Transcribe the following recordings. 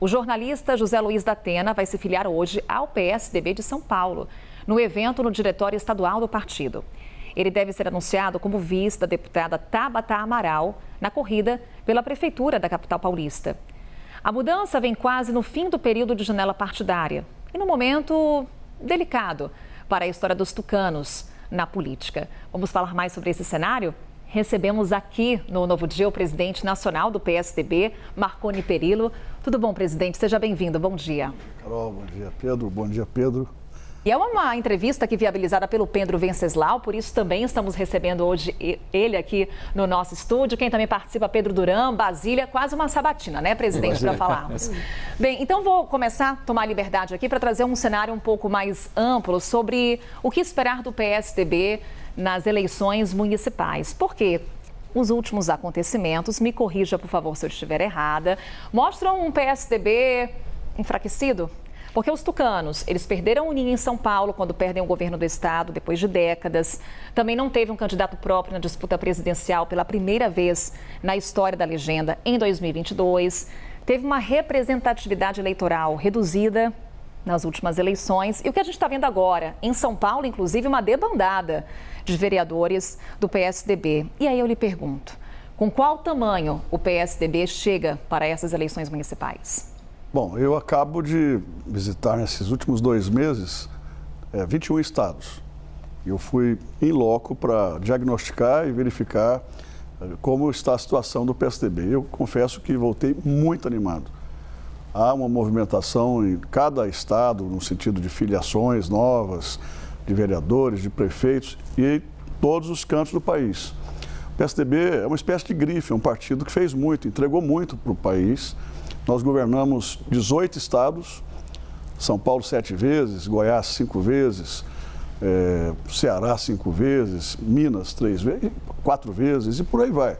O jornalista José Luiz da Atena vai se filiar hoje ao PSDB de São Paulo, no evento no Diretório Estadual do partido. Ele deve ser anunciado como vice da deputada Tabata Amaral na corrida pela Prefeitura da capital paulista. A mudança vem quase no fim do período de janela partidária e num momento delicado para a história dos tucanos na política. Vamos falar mais sobre esse cenário? Recebemos aqui no Novo Dia o presidente nacional do PSDB, Marconi Perillo. Tudo bom, presidente? Seja bem-vindo. Bom dia. Carol, bom dia, Pedro. Bom dia, Pedro. E é uma entrevista aqui viabilizada pelo Pedro Venceslau, por isso também estamos recebendo hoje ele aqui no nosso estúdio. Quem também participa, Pedro Duran, Basília, quase uma sabatina, né, presidente, para falarmos. Bem, então vou começar a tomar liberdade aqui para trazer um cenário um pouco mais amplo sobre o que esperar do PSDB nas eleições municipais. Porque os últimos acontecimentos, me corrija, por favor, se eu estiver errada, mostram um PSDB enfraquecido. Porque os tucanos, eles perderam o ninho em São Paulo quando perdem o governo do estado depois de décadas. Também não teve um candidato próprio na disputa presidencial pela primeira vez na história da legenda em 2022. Teve uma representatividade eleitoral reduzida nas últimas eleições. E o que a gente está vendo agora, em São Paulo, inclusive, uma debandada de vereadores do PSDB. E aí eu lhe pergunto, com qual tamanho o PSDB chega para essas eleições municipais? Bom, eu acabo de visitar nesses últimos 2 meses 21 estados. Eu fui em loco para diagnosticar e verificar como está a situação do PSDB. Eu confesso que voltei muito animado. Há uma movimentação em cada estado, no sentido de filiações novas, de vereadores, de prefeitos e em todos os cantos do país. O PSDB é uma espécie de grife, é um partido que fez muito, entregou muito para o país. Nós governamos 18 estados, São Paulo 7 vezes, Goiás 5 vezes, Ceará 5 vezes, Minas 3 vezes, 4 vezes e por aí vai.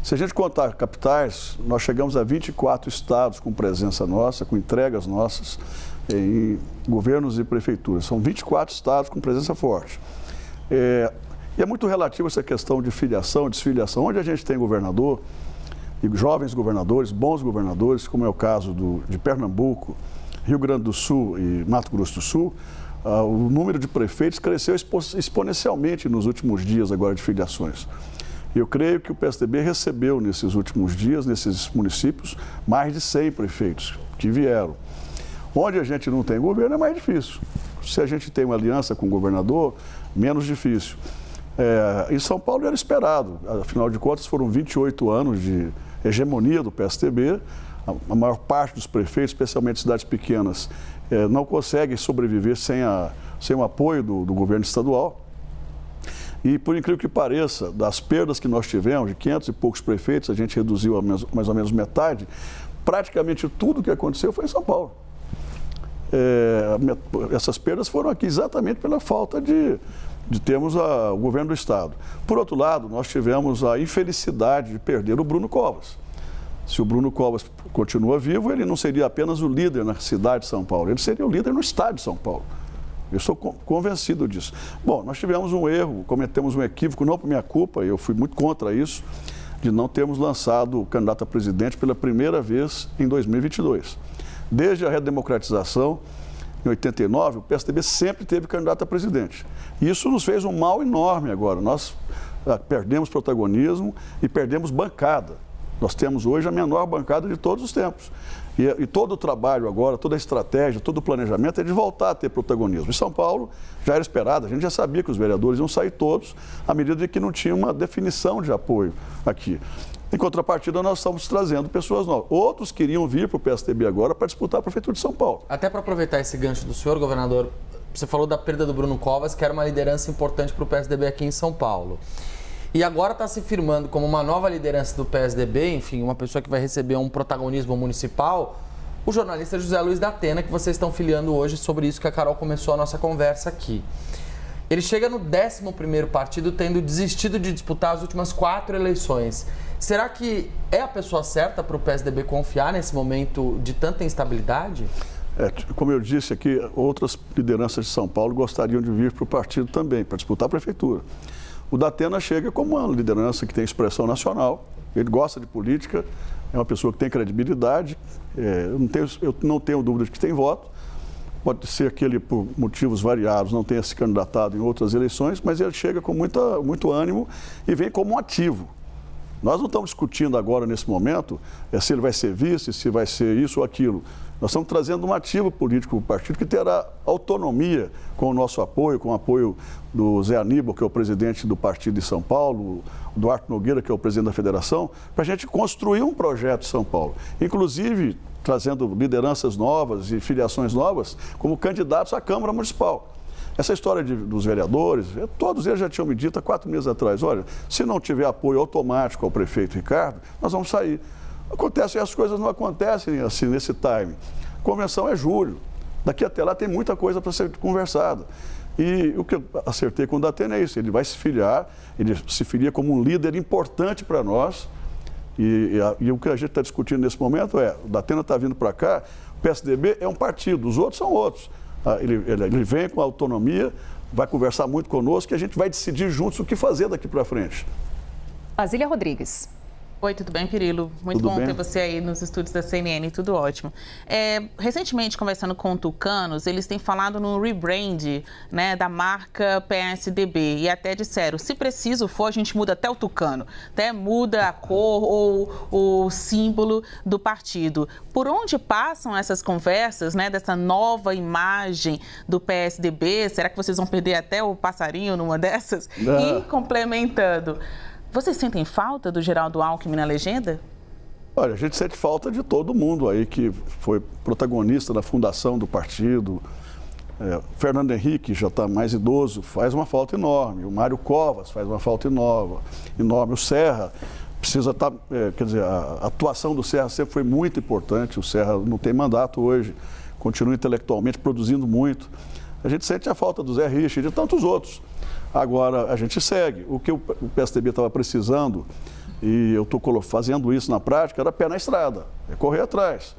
Se a gente contar capitais, nós chegamos a 24 estados com presença nossa, com entregas nossas em governos e prefeituras. São 24 estados com presença forte. E é muito relativo essa questão de filiação, desfiliação. Onde a gente tem governador, e jovens governadores, bons governadores, como é o caso de Pernambuco, Rio Grande do Sul e Mato Grosso do Sul, o número de prefeitos cresceu exponencialmente nos últimos dias agora de filiações. Eu creio que o PSDB recebeu nesses últimos dias, nesses municípios, mais de 100 prefeitos que vieram. Onde a gente não tem governo é mais difícil. Se a gente tem uma aliança com o governador, menos difícil. Em São Paulo era esperado, afinal de contas foram 28 anos de hegemonia do PSDB, a maior parte dos prefeitos, especialmente cidades pequenas, não conseguem sobreviver sem o apoio do governo estadual. E por incrível que pareça, das perdas que nós tivemos, de 500 e poucos prefeitos, a gente reduziu a mais ou menos metade, praticamente tudo que aconteceu foi em São Paulo. Essas perdas foram aqui exatamente pela falta de termos o governo do estado. Por outro lado, nós tivemos a infelicidade de perder o Bruno Covas. Se o Bruno Covas continua vivo, ele não seria apenas o líder na cidade de São Paulo, ele seria o líder no estado de São Paulo. Eu sou convencido disso. Bom, nós tivemos um erro, cometemos um equívoco, não por minha culpa, eu fui muito contra isso, de não termos lançado o candidato a presidente pela primeira vez em 2022. Desde a redemocratização, em 89, o PSDB sempre teve candidato a presidente. Isso nos fez um mal enorme agora. Nós perdemos protagonismo e perdemos bancada. Nós temos hoje a menor bancada de todos os tempos. E todo o trabalho agora, toda a estratégia, todo o planejamento é de voltar a ter protagonismo. Em São Paulo já era esperado, a gente já sabia que os vereadores iam sair todos à medida de que não tinha uma definição de apoio aqui. Em contrapartida, nós estamos trazendo pessoas novas. Outros queriam vir para o PSDB agora para disputar a Prefeitura de São Paulo. Até para aproveitar esse gancho do senhor, governador, você falou da perda do Bruno Covas, que era uma liderança importante para o PSDB aqui em São Paulo. E agora está se firmando como uma nova liderança do PSDB, enfim, uma pessoa que vai receber um protagonismo municipal, o jornalista José Luiz da Atena, que vocês estão filiando hoje, sobre isso que a Carol começou a nossa conversa aqui. Ele chega no 11º partido, tendo desistido de disputar as últimas 4 eleições. Será que é a pessoa certa para o PSDB confiar nesse momento de tanta instabilidade? Como eu disse aqui, outras lideranças de São Paulo gostariam de vir para o partido também, para disputar a prefeitura. O da Atena chega como uma liderança que tem expressão nacional, ele gosta de política, é uma pessoa que tem credibilidade, eu não tenho dúvida de que tem voto. Pode ser que ele, por motivos variados, não tenha se candidatado em outras eleições, mas ele chega com muito ânimo e vem como um ativo. Nós não estamos discutindo agora, nesse momento, se ele vai ser vice, se vai ser isso ou aquilo. Nós estamos trazendo um ativo político para o partido que terá autonomia com o nosso apoio, com o apoio do Zé Aníbal, que é o presidente do partido de São Paulo, o Duarte Nogueira, que é o presidente da federação, para a gente construir um projeto de São Paulo. Inclusive, trazendo lideranças novas e filiações novas como candidatos à Câmara Municipal. Essa história dos vereadores, todos eles já tinham me dito há 4 meses atrás, olha, se não tiver apoio automático ao prefeito Ricardo, nós vamos sair. Acontece, as coisas não acontecem assim nesse time. A convenção é julho, daqui até lá tem muita coisa para ser conversada. E o que eu acertei com o Datena é isso, ele vai se filiar, ele se filia como um líder importante para nós. E o que a gente está discutindo nesse momento o Datena está vindo para cá, o PSDB é um partido, os outros são outros. Ele vem com autonomia, vai conversar muito conosco e a gente vai decidir juntos o que fazer daqui para frente. Basília Rodrigues. Oi, tudo bem, Pirilo? Muito bom ter você aí nos estúdios da CNN, tudo ótimo. Recentemente, conversando com tucanos, eles têm falado no rebrand, né, da marca PSDB e até disseram, se preciso for, a gente muda até o tucano, até muda a cor ou o símbolo do partido. Por onde passam essas conversas, né, dessa nova imagem do PSDB? Será que vocês vão perder até o passarinho numa dessas? Não. E complementando, vocês sentem falta do Geraldo Alckmin na legenda? Olha, a gente sente falta de todo mundo aí que foi protagonista da fundação do partido. Fernando Henrique já está mais idoso, faz uma falta enorme. O Mário Covas faz uma falta enorme. O Serra precisa estar... quer dizer, a atuação do Serra sempre foi muito importante. O Serra não tem mandato hoje, continua intelectualmente produzindo muito. A gente sente a falta do Zé Richard e de tantos outros. Agora, a gente segue. O que o PSDB estava precisando, e eu estou fazendo isso na prática, era pé na estrada, é correr atrás.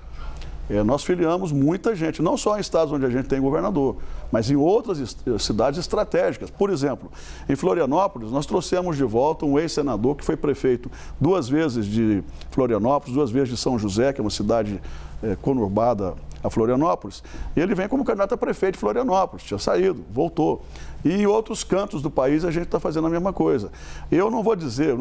Nós filiamos muita gente, não só em estados onde a gente tem governador, mas em outras cidades estratégicas. Por exemplo, em Florianópolis, nós trouxemos de volta um ex-senador que foi prefeito 2 vezes de Florianópolis, 2 vezes de São José, que é uma cidade conurbada a Florianópolis, e ele vem como candidato a prefeito de Florianópolis, tinha saído, voltou. E em outros cantos do país a gente está fazendo a mesma coisa. Eu não vou dizer,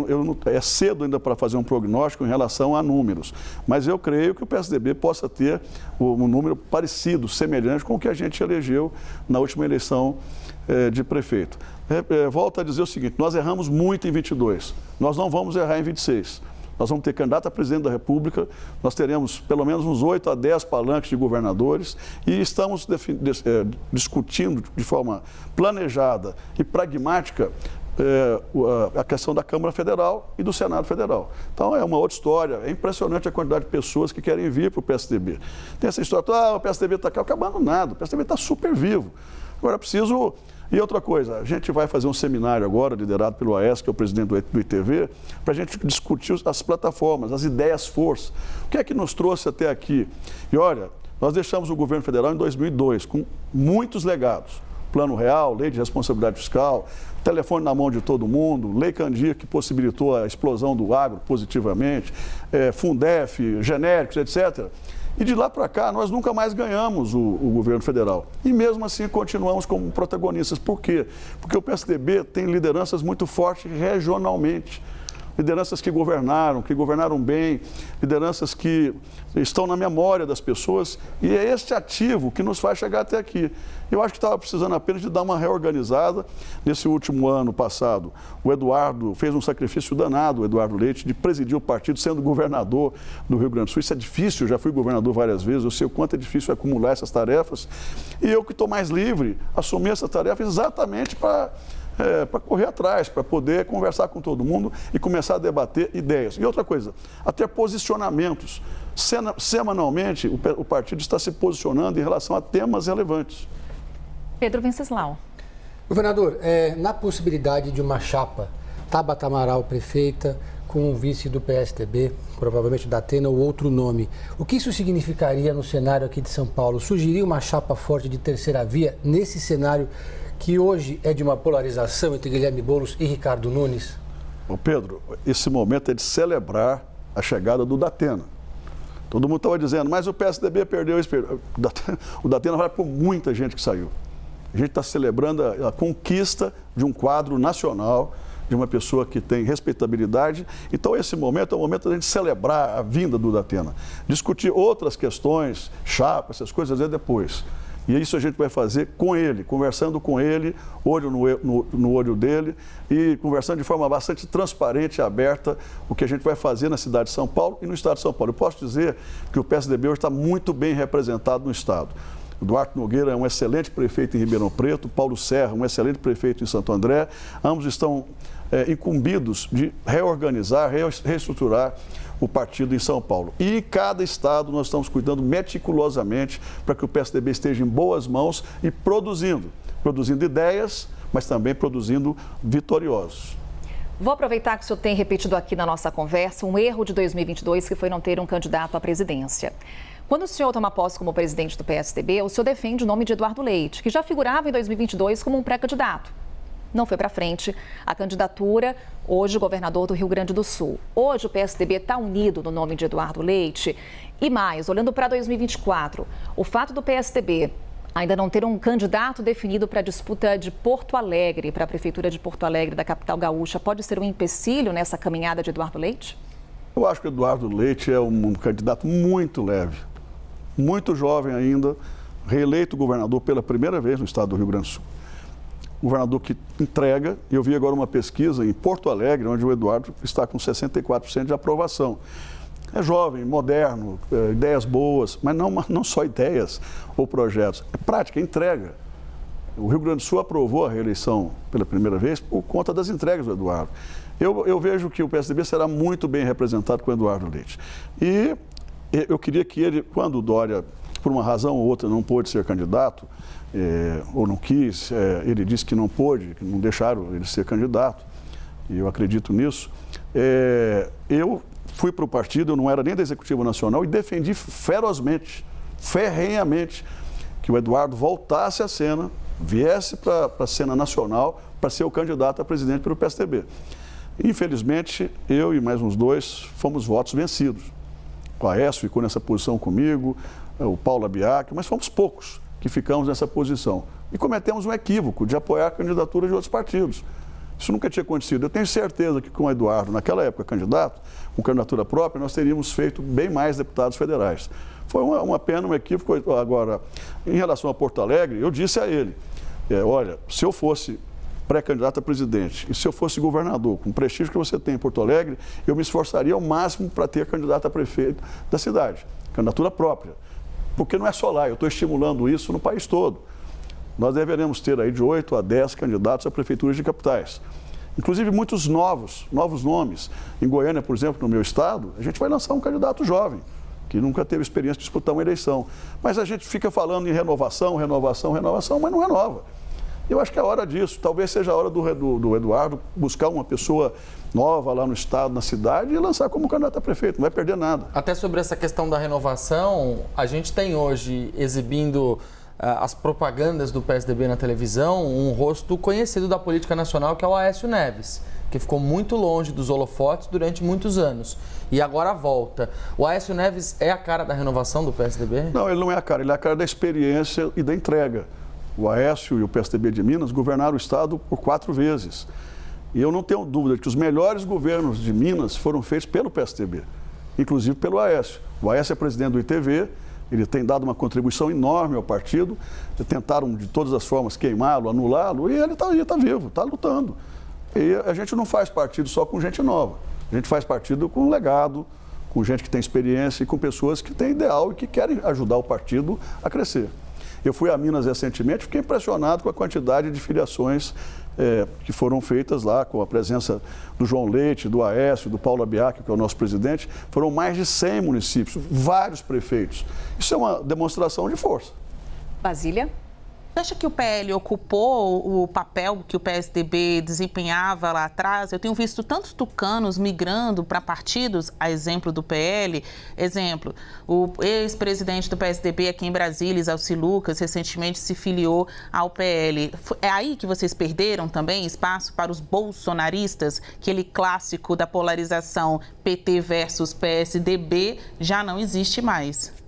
é cedo ainda para fazer um prognóstico em relação a números, mas eu creio que o PSDB possa ter um número parecido, semelhante com o que a gente elegeu na última eleição de prefeito. Volto a dizer o seguinte, nós erramos muito em 22, nós não vamos errar em 26. Nós vamos ter candidato a presidente da República, nós teremos pelo menos uns 8 a 10 palanques de governadores e estamos discutindo de forma planejada e pragmática a questão da Câmara Federal e do Senado Federal. Então é uma outra história, é impressionante a quantidade de pessoas que querem vir para o PSDB. Tem essa história, o PSDB está acabando nada, o PSDB está super vivo. Agora é preciso... E outra coisa, a gente vai fazer um seminário agora, liderado pelo AES, que é o presidente do ITV, para a gente discutir as plataformas, as ideias força. O que é que nos trouxe até aqui? E olha, nós deixamos o governo federal em 2002 com muitos legados. Plano Real, Lei de Responsabilidade Fiscal, telefone na mão de todo mundo, Lei Candir, que possibilitou a explosão do agro positivamente, Fundef, genéricos, etc. E de lá para cá, nós nunca mais ganhamos o governo federal. E mesmo assim, continuamos como protagonistas. Por quê? Porque o PSDB tem lideranças muito fortes regionalmente. Lideranças que governaram bem, lideranças que estão na memória das pessoas. E é este ativo que nos faz chegar até aqui. Eu acho que estava precisando apenas de dar uma reorganizada. Nesse último ano passado, o Eduardo fez um sacrifício danado, o Eduardo Leite, de presidir o partido sendo governador do Rio Grande do Sul. Isso é difícil, já fui governador várias vezes, eu sei o quanto é difícil acumular essas tarefas. E eu que estou mais livre, assumi essa tarefa exatamente para correr atrás, para poder conversar com todo mundo e começar a debater ideias. E outra coisa, até posicionamentos. Semanalmente, o partido está se posicionando em relação a temas relevantes. Pedro Venceslau. Governador, na possibilidade de uma chapa, Tabata Amaral prefeita, com um vice do PSDB, provavelmente da Datena ou outro nome, o que isso significaria no cenário aqui de São Paulo? Surgiria uma chapa forte de terceira via nesse cenário que hoje é de uma polarização entre Guilherme Boulos e Ricardo Nunes? Pedro, esse momento é de celebrar a chegada do Datena. Todo mundo estava dizendo, mas o PSDB perdeu isso. O Datena vai por muita gente que saiu. A gente está celebrando a conquista de um quadro nacional, de uma pessoa que tem respeitabilidade. Então, esse momento é o momento da gente celebrar a vinda do Datena. Discutir outras questões, chapa, essas coisas, depois. E isso a gente vai fazer com ele, conversando com ele, olho no olho dele e conversando de forma bastante transparente e aberta o que a gente vai fazer na cidade de São Paulo e no estado de São Paulo. Eu posso dizer que o PSDB hoje está muito bem representado no estado. O Duarte Nogueira é um excelente prefeito em Ribeirão Preto, Paulo Serra, um excelente prefeito em Santo André. Ambos estão incumbidos de reorganizar, reestruturar o partido em São Paulo. E em cada estado nós estamos cuidando meticulosamente para que o PSDB esteja em boas mãos e produzindo ideias, mas também produzindo vitoriosos. Vou aproveitar que o senhor tem repetido aqui na nossa conversa um erro de 2022, que foi não ter um candidato à presidência. Quando o senhor toma posse como presidente do PSDB, o senhor defende o nome de Eduardo Leite, que já figurava em 2022 como um pré-candidato. Não foi para frente a candidatura, hoje governador do Rio Grande do Sul. Hoje o PSDB está unido no nome de Eduardo Leite. E mais, olhando para 2024, o fato do PSDB ainda não ter um candidato definido para a disputa de Porto Alegre, para a Prefeitura de Porto Alegre, da capital gaúcha, pode ser um empecilho nessa caminhada de Eduardo Leite? Eu acho que o Eduardo Leite é um candidato muito leve, muito jovem ainda, reeleito governador pela primeira vez no estado do Rio Grande do Sul. Governador que entrega, eu vi agora uma pesquisa em Porto Alegre, onde o Eduardo está com 64% de aprovação. É jovem, moderno, ideias boas, mas não só ideias ou projetos, é prática, é entrega. O Rio Grande do Sul aprovou a reeleição pela primeira vez por conta das entregas do Eduardo. Eu vejo que o PSDB será muito bem representado com o Eduardo Leite. E eu queria que ele, quando o Dória, por uma razão ou outra, não pôde ser candidato, ou não quis, ele disse que não pôde, que não deixaram ele ser candidato, e eu acredito nisso. Eu fui para o partido, eu não era nem da Executiva Nacional, e defendi ferrenhamente, que o Eduardo voltasse à cena, viesse para a cena nacional, para ser o candidato a presidente pelo PSDB. Infelizmente, eu e mais uns dois fomos votos vencidos. O Aécio ficou nessa posição comigo, o Paulo Abiac, mas fomos poucos que ficamos nessa posição. E cometemos um equívoco de apoiar a candidatura de outros partidos. Isso nunca tinha acontecido. Eu tenho certeza que com o Eduardo, naquela época candidato, com candidatura própria, nós teríamos feito bem mais deputados federais. Foi uma pena, um equívoco. Agora, em relação a Porto Alegre, eu disse a ele, olha, se eu fosse pré-candidato a presidente e se eu fosse governador, com o prestígio que você tem em Porto Alegre, eu me esforçaria ao máximo para ter candidato a prefeito da cidade, candidatura própria. Porque não é só lá, eu estou estimulando isso no país todo. Nós deveremos ter aí de 8 a 10 candidatos a prefeituras de capitais. Inclusive muitos novos nomes. Em Goiânia, por exemplo, no meu estado, a gente vai lançar um candidato jovem, que nunca teve experiência de disputar uma eleição. Mas a gente fica falando em renovação, mas não renova. Eu acho que é a hora disso. Talvez seja a hora do Eduardo buscar uma pessoa nova lá no estado, na cidade, e lançar como candidato a prefeito. Não vai perder nada. Até sobre essa questão da renovação, a gente tem hoje exibindo as propagandas do PSDB na televisão um rosto conhecido da política nacional, que é o Aécio Neves, que ficou muito longe dos holofotes durante muitos anos. E agora volta. O Aécio Neves é a cara da renovação do PSDB? Não, ele não é a cara. Ele é a cara da experiência e da entrega. O Aécio e o PSDB de Minas governaram o estado por 4 vezes. E eu não tenho dúvida que os melhores governos de Minas foram feitos pelo PSDB, inclusive pelo Aécio. O Aécio é presidente do ITV, ele tem dado uma contribuição enorme ao partido. Tentaram de todas as formas queimá-lo, anulá-lo, e ele está vivo, está lutando. E a gente não faz partido só com gente nova. A gente faz partido com legado, com gente que tem experiência e com pessoas que têm ideal e que querem ajudar o partido a crescer. Eu fui a Minas recentemente, fiquei impressionado com a quantidade de filiações que foram feitas lá, com a presença do João Leite, do Aécio, do Paulo Abiac, que é o nosso presidente. Foram mais de 100 municípios, vários prefeitos. Isso é uma demonstração de força. Basília? Você acha que o PL ocupou o papel que o PSDB desempenhava lá atrás? Eu tenho visto tantos tucanos migrando para partidos, a exemplo do PL. Exemplo, o ex-presidente do PSDB aqui em Brasília, Isalci Lucas, recentemente se filiou ao PL. É aí que vocês perderam também espaço para os bolsonaristas? Aquele clássico da polarização PT versus PSDB já não existe mais.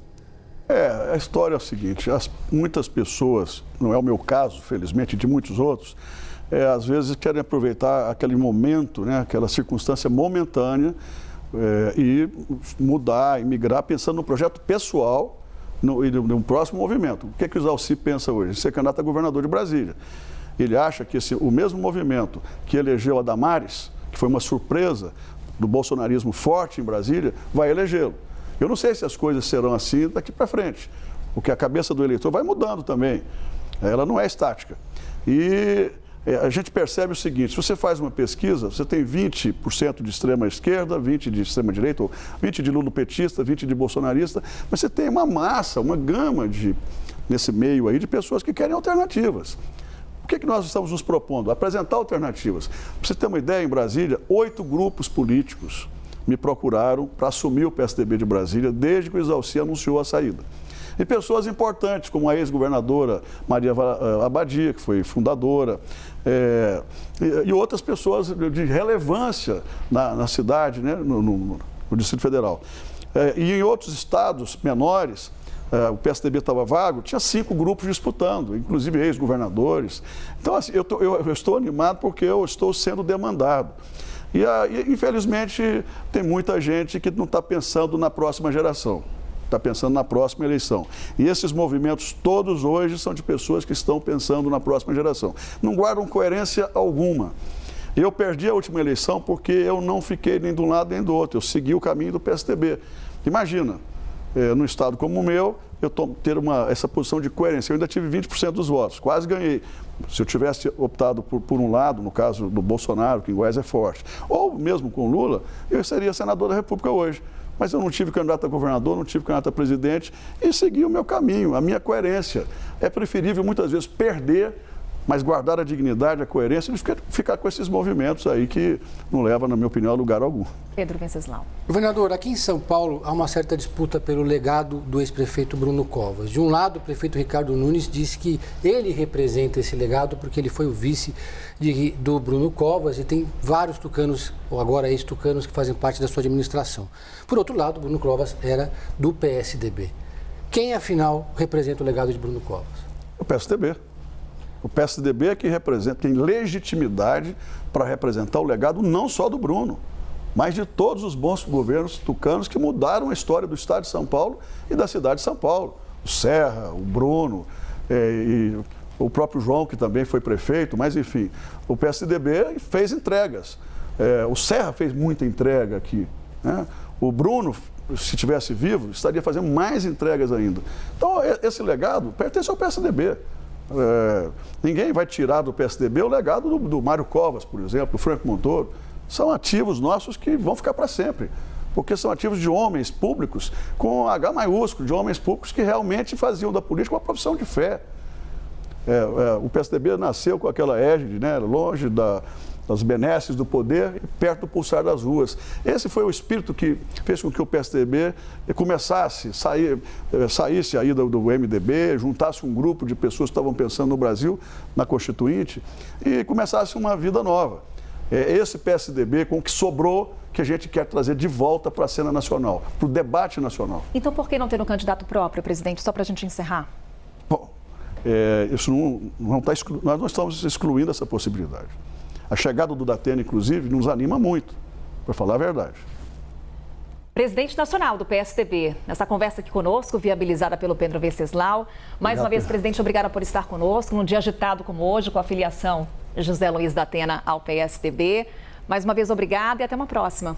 A história é o seguinte, muitas pessoas, não é o meu caso, felizmente, de muitos outros, às vezes querem aproveitar aquele momento, né, aquela circunstância momentânea e mudar, e migrar pensando no projeto pessoal e no próximo movimento. O que o Isalci pensa hoje? Ser candidato a governador de Brasília. Ele acha que o mesmo movimento que elegeu a Damares, que foi uma surpresa do bolsonarismo forte em Brasília, vai elegê-lo. Eu não sei se as coisas serão assim daqui para frente, porque a cabeça do eleitor vai mudando também, ela não é estática. E a gente percebe o seguinte, se você faz uma pesquisa, você tem 20% de extrema esquerda, 20% de extrema direita, ou 20% de lulopetista, 20% de bolsonarista, mas você tem uma massa, uma gama nesse meio aí de pessoas que querem alternativas. O que nós estamos nos propondo? Apresentar alternativas. Para você ter uma ideia, em Brasília, 8 grupos políticos me procuraram para assumir o PSDB de Brasília desde que o Isalci anunciou a saída. E pessoas importantes, como a ex-governadora Maria Abadia, que foi fundadora, e outras pessoas de relevância na cidade, né, no Distrito Federal. E em outros estados menores, o PSDB estava vago, tinha 5 grupos disputando, inclusive ex-governadores. Então, assim, eu estou animado porque eu estou sendo demandado. E, infelizmente, tem muita gente que não está pensando na próxima geração, está pensando na próxima eleição. E esses movimentos todos hoje são de pessoas que estão pensando na próxima geração. Não guardam coerência alguma. Eu perdi a última eleição porque eu não fiquei nem de um lado nem do outro, eu segui o caminho do PSDB. Imagina, num estado como o meu, eu ter essa posição de coerência. Eu ainda tive 20% dos votos, quase ganhei. Se eu tivesse optado por um lado, no caso do Bolsonaro, que em Goiás é forte, ou mesmo com Lula, eu seria senador da República hoje. Mas eu não tive candidato a governador, não tive candidato a presidente e segui o meu caminho, a minha coerência. É preferível muitas vezes perder, mas guardar a dignidade, a coerência, de ficar com esses movimentos aí que não levam, na minha opinião, a lugar algum. Pedro Venceslau. Governador, aqui em São Paulo há uma certa disputa pelo legado do ex-prefeito Bruno Covas. De um lado, o prefeito Ricardo Nunes disse que ele representa esse legado porque ele foi o vice do Bruno Covas e tem vários tucanos, ou agora ex-tucanos, que fazem parte da sua administração. Por outro lado, Bruno Covas era do PSDB. Quem, afinal, representa o legado de Bruno Covas? O PSDB. O PSDB é que tem legitimidade para representar o legado não só do Bruno, mas de todos os bons governos tucanos que mudaram a história do estado de São Paulo e da cidade de São Paulo. O Serra, o Bruno, e o próprio João, que também foi prefeito, mas enfim, o PSDB fez entregas. O Serra fez muita entrega aqui, né? O Bruno, se estivesse vivo, estaria fazendo mais entregas ainda. Então, esse legado pertence ao PSDB. Ninguém vai tirar do PSDB o legado do Mário Covas, por exemplo, do Franco Montoro. São ativos nossos que vão ficar para sempre, porque são ativos de homens públicos com H maiúsculo, de homens públicos que realmente faziam da política uma profissão de fé. O PSDB nasceu com aquela égide, né, longe das benesses do poder e perto do pulsar das ruas. Esse foi o espírito que fez com que o PSDB saísse aí do MDB, juntasse um grupo de pessoas que estavam pensando no Brasil, na Constituinte, e começasse uma vida nova. É esse PSDB com o que sobrou que a gente quer trazer de volta para a cena nacional, para o debate nacional. Então, por que não ter um candidato próprio, presidente, só para a gente encerrar? Bom, isso nós não estamos excluindo essa possibilidade. A chegada do Datena, inclusive, nos anima muito, para falar a verdade. Presidente nacional do PSDB, nessa conversa aqui conosco, viabilizada pelo Pedro Venceslau. Mais uma vez, presidente, obrigada por estar conosco, num dia agitado como hoje, com a filiação de José Luiz Datena ao PSDB. Mais uma vez, obrigada e até uma próxima.